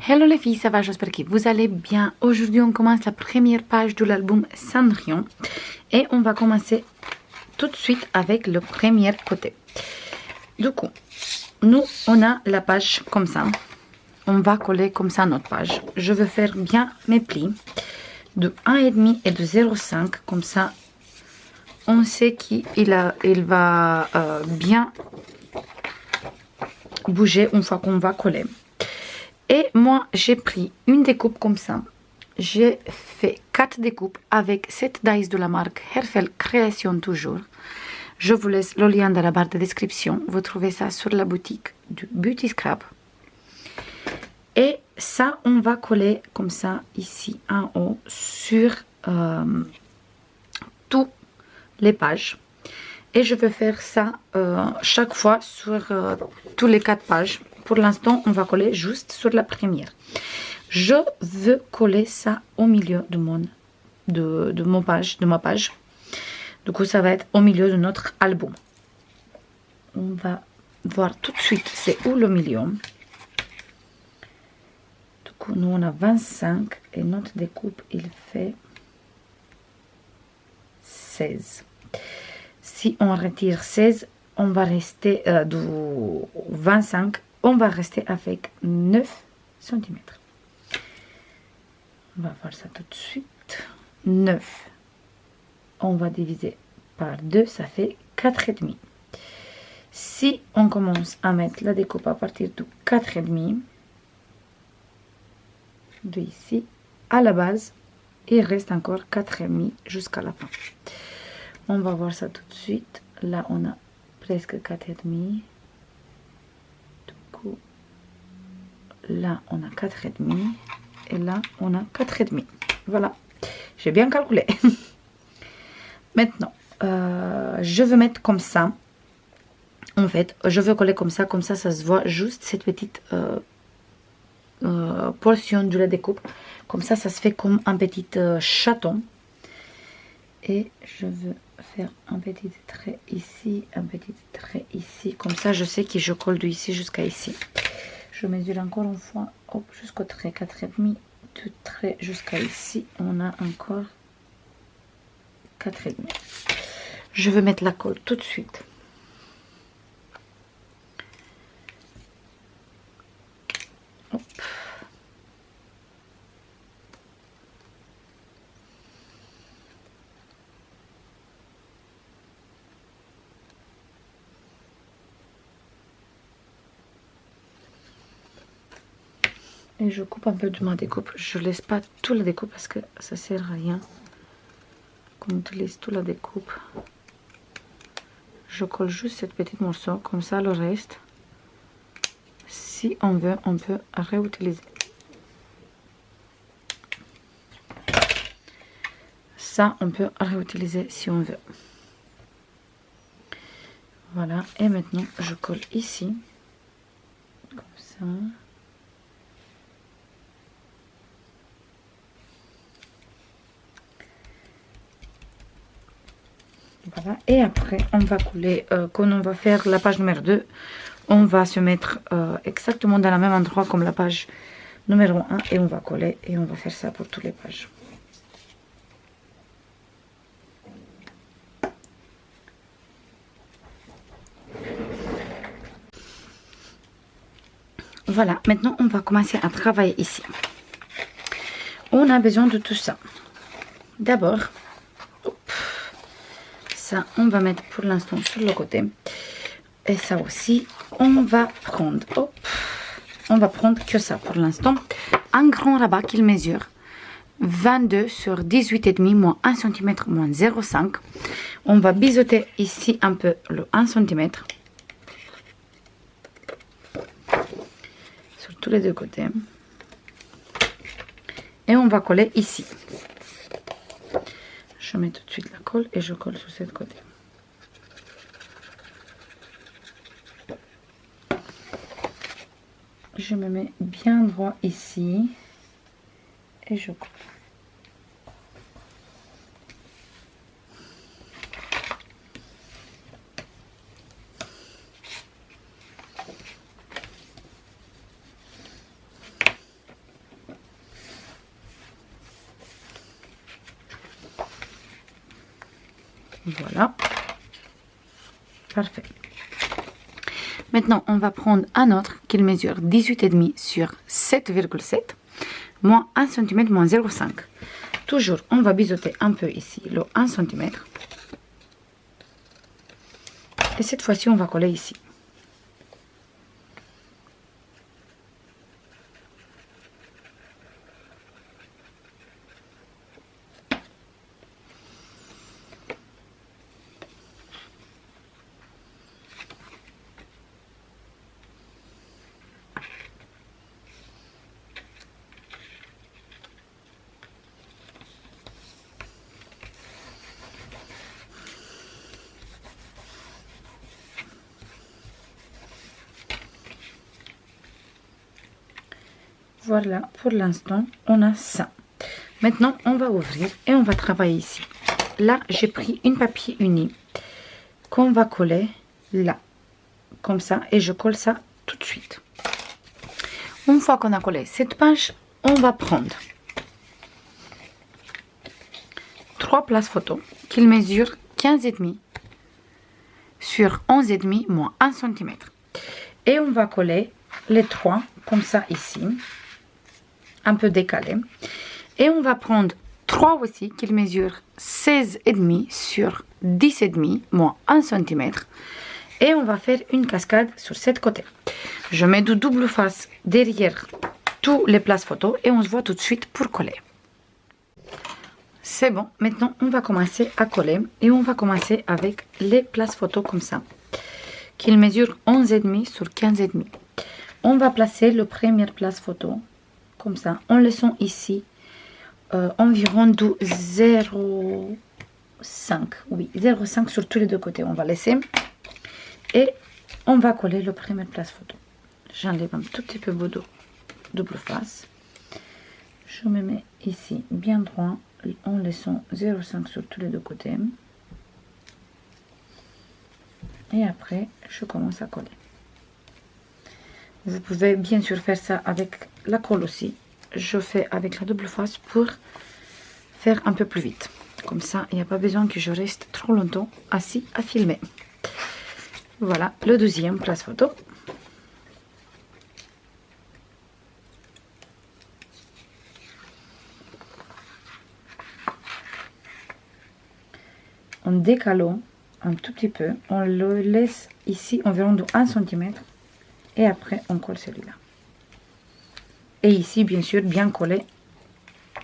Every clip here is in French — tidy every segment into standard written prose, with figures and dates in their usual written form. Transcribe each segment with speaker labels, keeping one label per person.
Speaker 1: Hello les filles, ça va, j'espère que vous allez bien. Aujourd'hui, on commence la première page de l'album Cendrillon. Et on va commencer tout de suite avec le premier côté. Du coup, nous, on a la page comme ça. On va coller comme ça notre page. Je vais faire bien mes plis de 1,5 et de 0,5. Comme ça, on sait qu'il va bien bouger une fois qu'on va coller. Et moi, j'ai pris une découpe comme ça. J'ai fait 4 découpes avec cette dies de la marque Herfel Création toujours. Je vous laisse le lien dans la barre de description. Vous trouvez ça sur la boutique du Beauty Scrap. Et ça, on va coller comme ça ici en haut sur toutes les pages. Et je vais faire ça chaque fois sur tous les 4 pages. Pour l'instant, on va coller juste sur la première. Je veux coller ça au milieu de ma page. Du coup, ça va être au milieu de notre album. On va voir tout de suite c'est où le milieu. Du coup, nous on a 25 et notre découpe il fait 16. Si on retire 16, on va rester de 25. On va rester avec 9 cm. On va faire ça tout de suite. 9. On va diviser par 2, ça fait 4,5. Si on commence à mettre la découpe à partir de 4,5, de ici à la base, il reste encore 4,5 jusqu'à la fin. On va voir ça tout de suite. Là, on a presque 4,5. Là, on a 4,5 et là, on a 4,5. Voilà, j'ai bien calculé. Maintenant, je vais mettre comme ça. En fait, je veux coller comme ça ça se voit juste cette petite portion de la découpe. Comme ça se fait comme un petit chaton. Et je veux faire un petit trait ici, un petit trait ici. Comme ça, je sais que je colle de ici jusqu'à ici. Je mesure encore une fois, hop, jusqu'au trait 4,5, du trait jusqu'à ici, on a encore 4,5. Je vais mettre la colle tout de suite. Hop. Et je coupe un peu de ma découpe. Je laisse pas toute la découpe parce que ça sert à rien. Qu'on utilise toute la découpe. Je colle juste cette petite morceau. Comme ça, le reste, si on veut, on peut réutiliser. Ça, on peut réutiliser si on veut. Voilà. Et maintenant, je colle ici. Comme ça. Voilà. Et après, on va coller, quand on va faire la page numéro 2, on va se mettre exactement dans le même endroit comme la page numéro 1 et on va coller et on va faire ça pour toutes les pages. Voilà, maintenant on va commencer à travailler ici. On a besoin de tout ça. D'abord, ça on va mettre pour l'instant sur le côté. Et ça aussi, on va prendre, hop, on va prendre que ça pour l'instant. Un grand rabat qu'il mesure 22 sur 18,5 moins 1 cm moins 0,5. On va biseauter ici un peu le 1 cm. Sur tous les deux côtés. Et on va coller ici. Je mets tout de suite la colle et je colle sur ce côté. Je me mets bien droit ici et je colle. Voilà. Parfait. Maintenant, on va prendre un autre qui mesure 18,5 sur 7,7, moins 1 cm, moins 0,5. Toujours, on va biseauter un peu ici le 1 cm. Et cette fois-ci, on va coller ici. Voilà, pour l'instant, on a ça. Maintenant, on va ouvrir et on va travailler ici. Là, j'ai pris une papier uni qu'on va coller là, comme ça, et je colle ça tout de suite. Une fois qu'on a collé cette page, on va prendre 3 places photo qui mesurent 15,5 sur 11,5 moins 1 cm. Et on va coller les 3 comme ça ici, un peu décalé. Et on va prendre 3 aussi qui mesurent 16,5 sur 10,5 moins 1 cm. Et on va faire une cascade sur cette côté. Je mets du double face derrière toutes les places photo et on se voit tout de suite pour coller. C'est bon, maintenant on va commencer à coller et on va commencer avec les places photo comme ça, qui mesurent 11,5 sur 15,5. On va placer le première place photo comme ça, en laissant ici environ du 0,5, oui, 0,5 sur tous les deux côtés. On va laisser et on va coller le premier place photo. J'enlève un tout petit peu de double face. Je me mets ici bien droit en laissant 0,5 sur tous les deux côtés. Et après, je commence à coller. Vous pouvez bien sûr faire ça avec la colle aussi. Je fais avec la double face pour faire un peu plus vite. Comme ça, il n'y a pas besoin que je reste trop longtemps assis à filmer. Voilà, le deuxième place photo. En décalant un tout petit peu, on le laisse ici environ de 1 cm et après on colle celui-là. Et ici, bien sûr, bien collé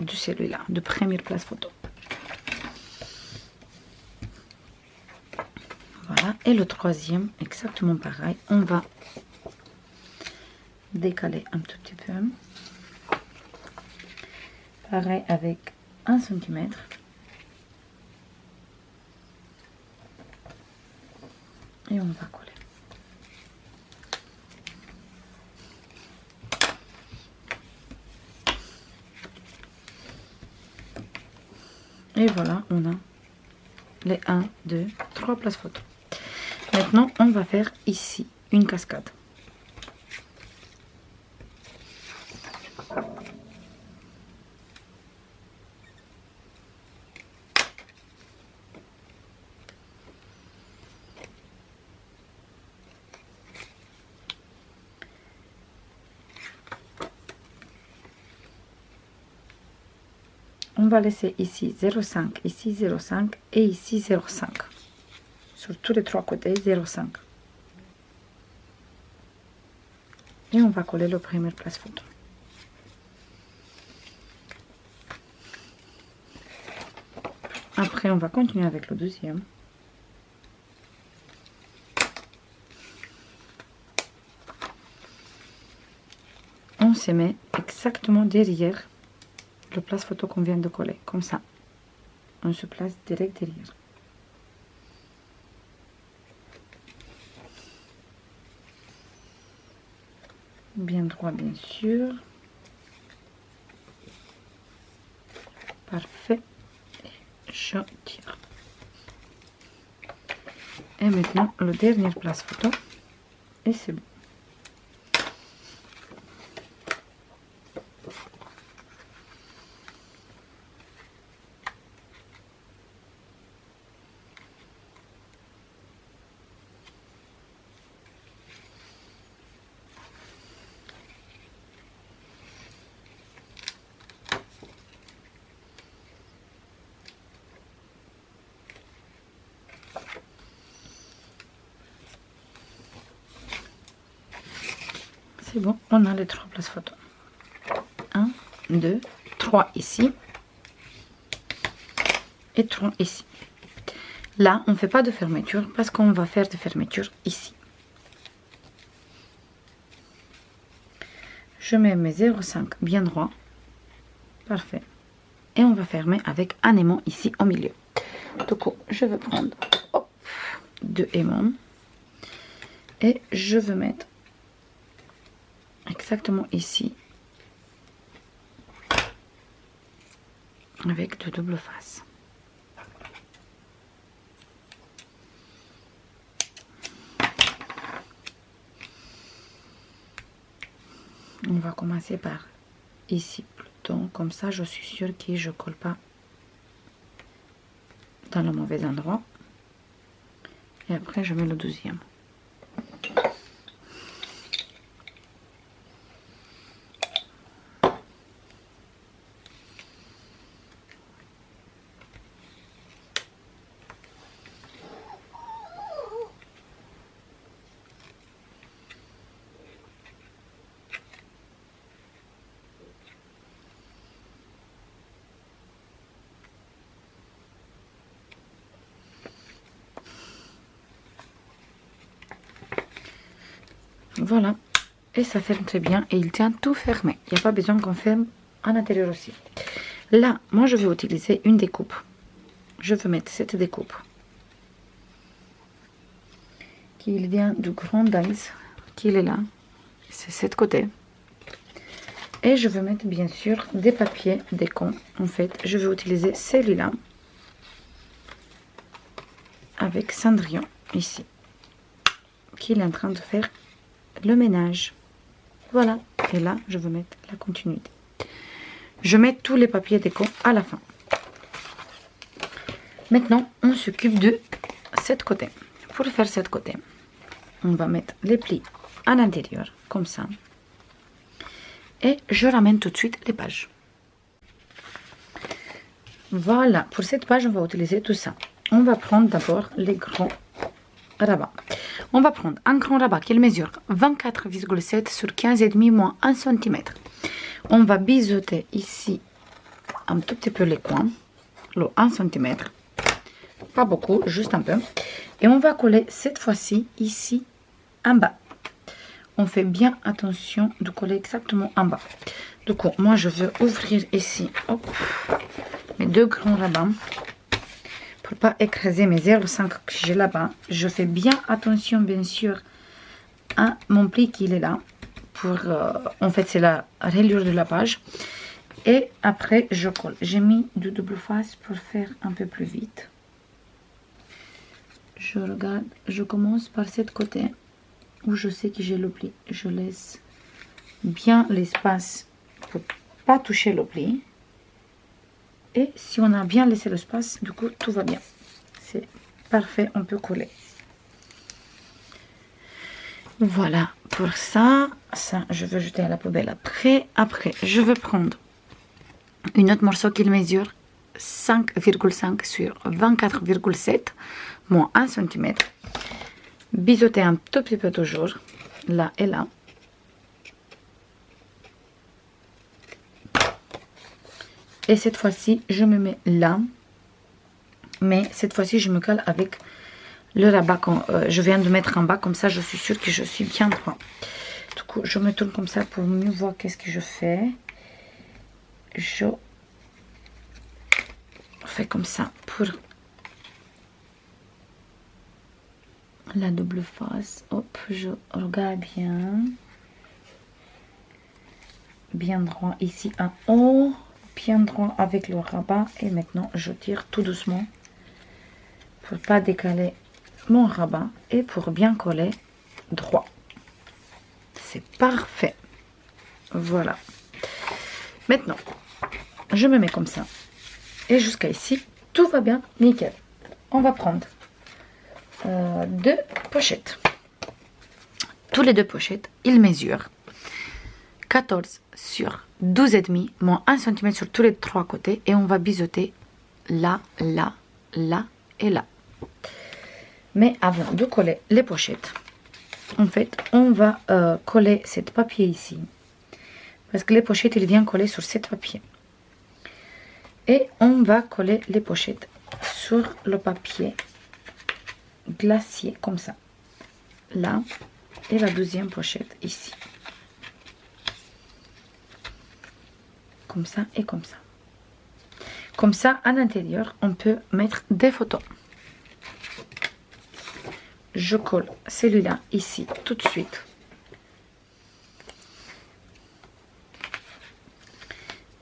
Speaker 1: de celui-là, de première place photo. Voilà, et le troisième, exactement pareil. On va décaler un tout petit peu. Pareil avec 1 cm. Et on va coller. Et voilà, on a les 1, 2, 3 places photo. Maintenant, on va faire ici une cascade. On va laisser ici 0,5, ici 0,5 et ici 0,5. Sur tous les trois côtés, 0,5. Et on va coller le premier place photo. Après, on va continuer avec le deuxième. On se met exactement derrière le place photo qu'on vient de coller, comme ça. On se place direct derrière. Bien droit, bien sûr. Parfait. Je tire. Et maintenant, le dernier place photo. Et c'est bon. C'est bon, on a les 3 places photo. 1, 2, 3 ici. Et 3 ici. Là, on ne fait pas de fermeture parce qu'on va faire de fermeture ici. Je mets mes 0,5 bien droit. Parfait. Et on va fermer avec un aimant ici au milieu. Donc, je vais prendre 2 aimants. Et je vais mettre exactement ici. Avec de double face. On va commencer par ici plutôt, comme ça je suis sûre que je colle pas dans le mauvais endroit. Et après je mets le 12e. Voilà, et ça ferme très bien et il tient tout fermé. Il n'y a pas besoin qu'on ferme à l'intérieur aussi. Là, moi je vais utiliser une découpe. Je vais mettre cette découpe qui vient du Grand Dice, qui est là. C'est cet côté. Et je vais mettre bien sûr des papiers déco. En fait, je vais utiliser celui-là avec Cendrillon ici, qui est en train de faire le ménage. Voilà, et là je vais mettre la continuité. Je mets tous les papiers déco à la fin. Maintenant on s'occupe de cette côté. Pour faire cette côté, on va mettre les plis à l'intérieur comme ça et je ramène tout de suite les pages. Voilà, pour cette page on va utiliser tout ça. On va prendre d'abord les grands rabats. On va prendre un grand rabat qui mesure 24,7 sur 15,5 moins 1 cm. On va biseauter ici un tout petit peu les coins, le 1 cm, pas beaucoup, juste un peu. Et on va coller cette fois-ci ici en bas. On fait bien attention de coller exactement en bas. Du coup, moi je veux ouvrir ici mes 2 grands rabats. Pour pas écraser mes 0,5 que j'ai là-bas, je fais bien attention bien sûr à mon pli qui est là. Pour, en fait c'est la reliure de la page. Et après je colle. J'ai mis du double face pour faire un peu plus vite. Je regarde, je commence par cette côté où je sais que j'ai le pli. Je laisse bien l'espace pour pas toucher le pli. Et si on a bien laissé l'espace, du coup, tout va bien. C'est parfait, on peut coller. Voilà, pour ça, je vais jeter à la poubelle après. Après, je vais prendre une autre morceau qui mesure 5,5 sur 24,7, moins 1 cm. Biseauter un tout petit peu toujours, là et là. Et cette fois-ci, je me mets là. Mais cette fois-ci, je me colle avec le rabat que je viens de mettre en bas. Comme ça, je suis sûre que je suis bien droit. Du coup, je me tourne comme ça pour mieux voir qu'est-ce que je fais. Je fais comme ça pour la double face. Hop, je regarde bien. Bien droit ici en haut. Bien droit avec le rabat. Et maintenant, je tire tout doucement pour pas décaler mon rabat et pour bien coller droit. C'est parfait. Voilà. Maintenant, je me mets comme ça. Et jusqu'à ici, tout va bien, nickel. On va prendre 2 pochettes. Tous les 2 pochettes, ils mesurent 14 sur 12,5 moins 1 cm sur tous les 3 côtés. Et on va biseauter là, là, là et là. Mais avant de coller les pochettes, en fait, on va coller ce papier ici. Parce que les pochettes, ils viennent coller sur ce papier. Et on va coller les pochettes sur le papier glacier, comme ça. Là, et la deuxième pochette ici. Comme ça et comme ça. Comme ça, à l'intérieur, on peut mettre des photos. Je colle celui-là ici tout de suite.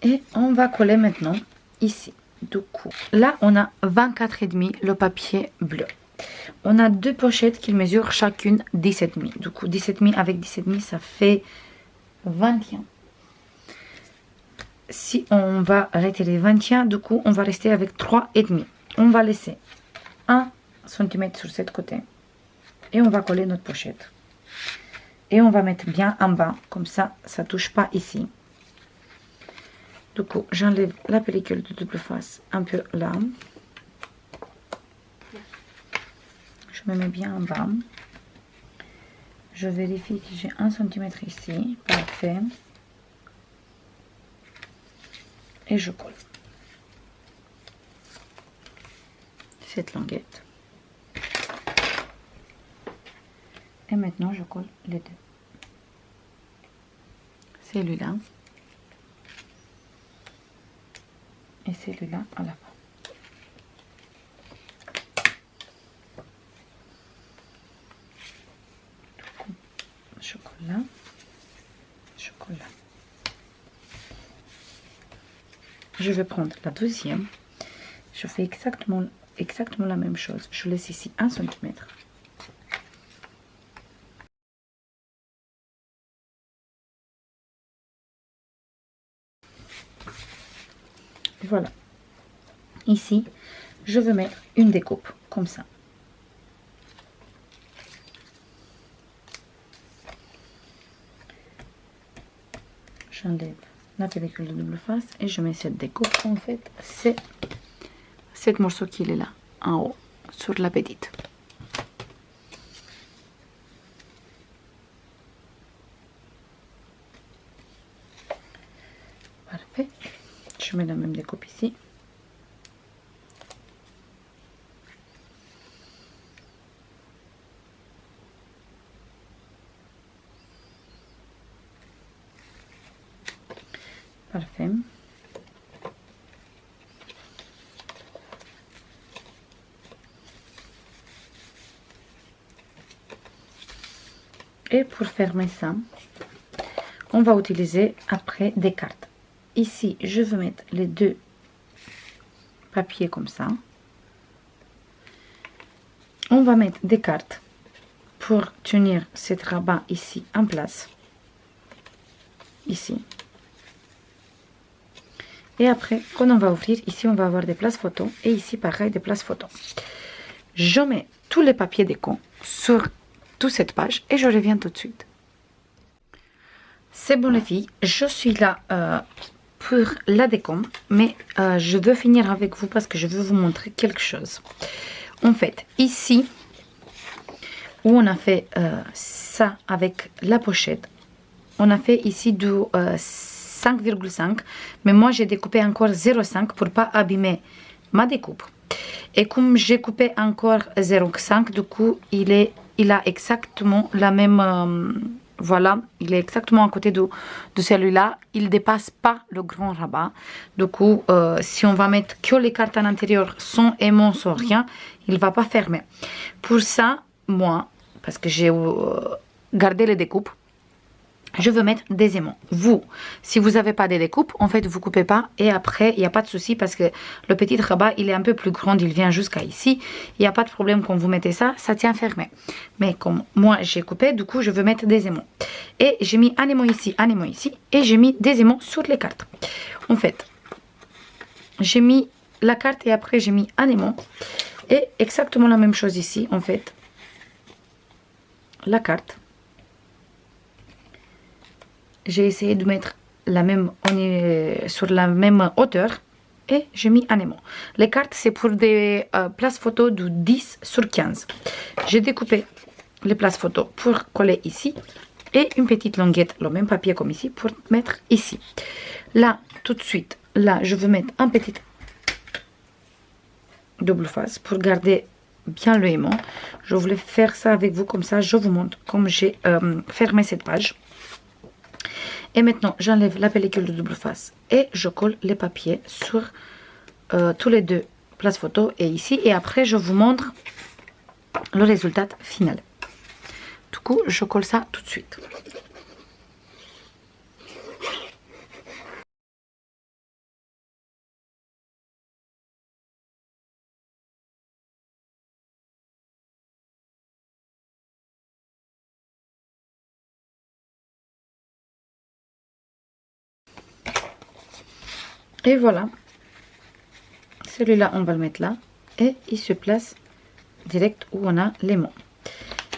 Speaker 1: Et on va coller maintenant ici. Du coup, là, on a 24,5 le papier bleu. On a deux pochettes qui mesurent chacune 17,5. Du coup, 17,5 avec 17,5, ça fait 21. Si on va retirer 21, du coup, on va rester avec 3,5. On va laisser 1 cm sur ce côté. Et on va coller notre pochette. Et on va mettre bien en bas, comme ça, ça ne touche pas ici. Du coup, j'enlève la pellicule de double face un peu là. Je me mets bien en bas. Je vérifie que j'ai 1 cm ici. Parfait. Et je colle cette languette. Et maintenant, je colle les deux. Celui-là. Et celui-là à la fin. Je colle là. Je colle là. Je vais prendre la deuxième. Je fais exactement la même chose. Je laisse ici 1 cm. Voilà. Ici, je vais mettre une découpe comme ça. J'enlève la pellicule de double face et je mets cette découpe. En fait, c'est cette morceau qui est là, en haut, sur la petite. Parfait. Je mets la même découpe ici. Parfait. Et pour fermer ça, on va utiliser après des cartes. Ici, je vais mettre les deux papiers comme ça. On va mettre des cartes pour tenir cette rabat ici en place. Ici. Et après, quand on va ouvrir, ici, on va avoir des places photos. Et ici, pareil, des places photos. Je mets tous les papiers déco sur toute cette page et je reviens tout de suite. C'est bon les filles, je suis là pour la déco, mais je veux finir avec vous parce que je veux vous montrer quelque chose. En fait, ici, où on a fait ça avec la pochette, on a fait ici du 5,5, mais moi j'ai découpé encore 0,5 pour pas abîmer ma découpe. Et comme j'ai coupé encore 0,5, du coup il a exactement la même, voilà, il est exactement à côté de celui-là. Il dépasse pas le grand rabat. Du coup, si on va mettre que les cartes à l'intérieur sans aimant, sans rien, il va pas fermer. Pour ça, moi, parce que j'ai gardé les découpes, je veux mettre des aimants. Vous, si vous n'avez pas de découpe, en fait, vous coupez pas. Et après, il n'y a pas de souci parce que le petit rabat, il est un peu plus grand. Il vient jusqu'à ici. Il n'y a pas de problème quand vous mettez ça. Ça tient fermé. Mais comme moi, j'ai coupé, du coup, je veux mettre des aimants. Et j'ai mis un aimant ici, un aimant ici. Et j'ai mis des aimants sur les cartes. En fait, j'ai mis la carte et après, j'ai mis un aimant. Et exactement la même chose ici, en fait. La carte. J'ai essayé de mettre la même, on est sur la même hauteur et j'ai mis un aimant. Les cartes, c'est pour des places photos de 10 sur 15. J'ai découpé les places photos pour coller ici. Et une petite languette, le même papier comme ici, pour mettre ici. Là, tout de suite, là, je veux mettre un petit double face pour garder bien le aimant. Je voulais faire ça avec vous, comme ça, je vous montre comme j'ai fermé cette page. Et maintenant, j'enlève la pellicule de double face et je colle les papiers sur tous les deux places photos et ici. Et après, je vous montre le résultat final. Du coup, je colle ça tout de suite. Et voilà. Celui-là, on va le mettre là. Et il se place direct où on a l'aimant.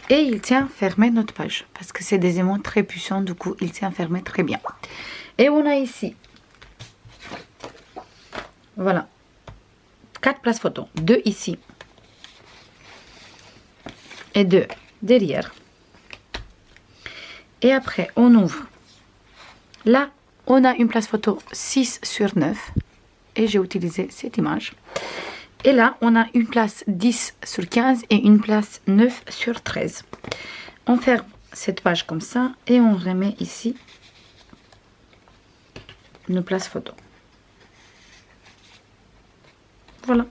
Speaker 1: Et il tient fermé notre page. Parce que c'est des aimants très puissants. Du coup, il tient fermé très bien. Et on a ici. Voilà. 4 places photos. 2 ici. Et 2 derrière. Et après, on ouvre. Là, on a une place photo 6 sur 9. Et j'ai utilisé cette image. Et là, on a une place 10 sur 15 et une place 9 sur 13. On ferme cette page comme ça et on remet ici nos places photo. Voilà.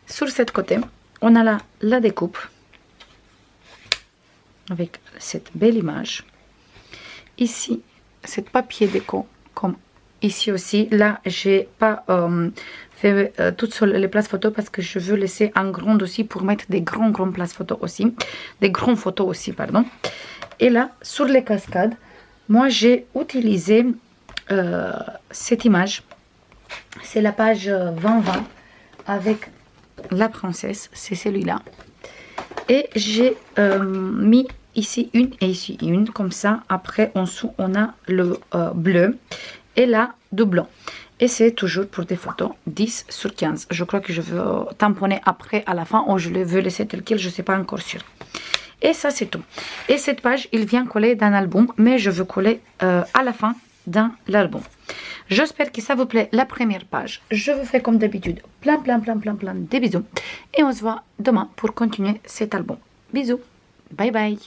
Speaker 1: Sur cette côté, on a là la découpe avec cette belle image. Ici, cet papier déco comme ici aussi. Là, j'ai pas fait toutes les places photos parce que je veux laisser en grande aussi pour mettre des grands places photos aussi. Des grandes photos aussi, pardon. Et là, sur les cascades, moi j'ai utilisé cette image. C'est la page 2020 avec la princesse. C'est celui-là. Et j'ai mis ici une et ici une. Comme ça, après en dessous, on a le bleu. Et là, du blanc. Et c'est toujours pour des photos 10 sur 15. Je crois que je veux tamponner après à la fin ou je le veux laisser tel quel, je ne sais pas encore sûr. Et ça, c'est tout. Et cette page, il vient coller dans l'album, mais je veux coller à la fin dans l'album. J'espère que ça vous plaît, la première page. Je vous fais comme d'habitude plein de bisous. Et on se voit demain pour continuer cet album. Bisous. Bye bye.